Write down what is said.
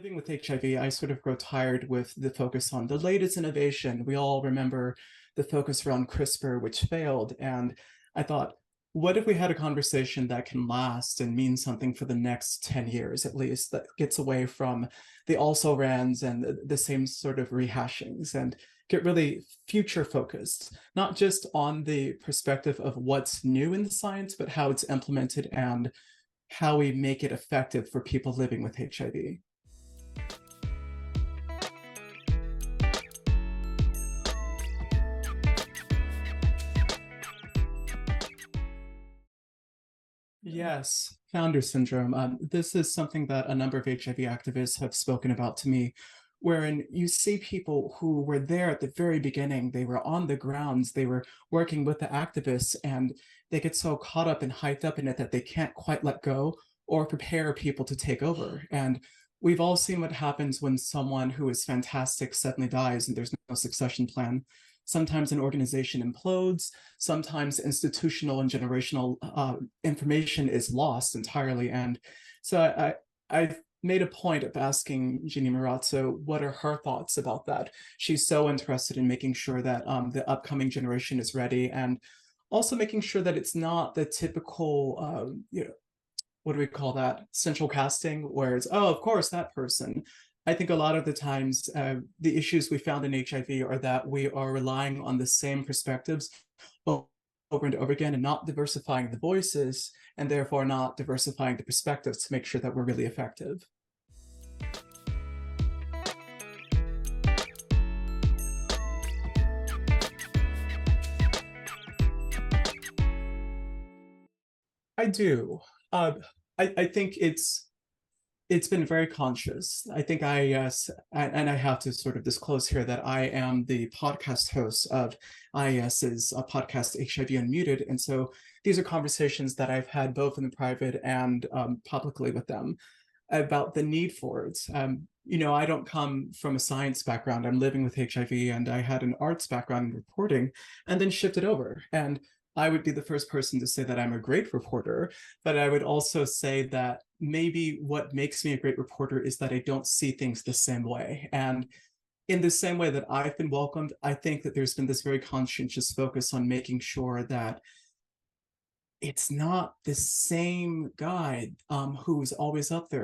Living with HIV, I sort of grow tired with the focus on the latest innovation. We all remember the focus around CRISPR, which failed. And I thought, what if we had a conversation that can last and mean something for the next 10 years at least, that gets away from the also rans and the same sort of rehashings and get really future focused, not just on the perspective of what's new in the science, but how it's implemented and how we make it effective for people living with HIV. Yes, founder syndrome. This is something that a number of HIV activists have spoken about to me, wherein you see people who were there at the very beginning, they were on the grounds, they were working with the activists, and they get so caught up and hyped up in it that they can't quite let go or prepare people to take over. And we've all seen what happens when someone who is fantastic suddenly dies and there's no succession plan. Sometimes an organization implodes, sometimes institutional and generational information is lost entirely. And so I've made a point of asking Jeannie Marazzo what are her thoughts about that. She's so interested in making sure that the upcoming generation is ready, and also making sure that it's not the typical, what do we call that? Central casting, where it's, oh, of course, that person. I think a lot of the times the issues we found in HIV are that we are relying on the same perspectives over and over again and not diversifying the voices, and therefore not diversifying the perspectives to make sure that we're really effective. I do. I think it's been very conscious. I think and I have to sort of disclose here that I am the podcast host of IAS's podcast HIV Unmuted. And so these are conversations that I've had both in the private and publicly with them about the need for it. I don't come from a science background. I'm living with HIV, and I had an arts background in reporting and then shifted over. And I would be the first person to say that I'm a great reporter, but I would also say that maybe what makes me a great reporter is that I don't see things the same way. And in the same way that I've been welcomed, I think that there's been this very conscientious focus on making sure that it's not the same guy who's always up there.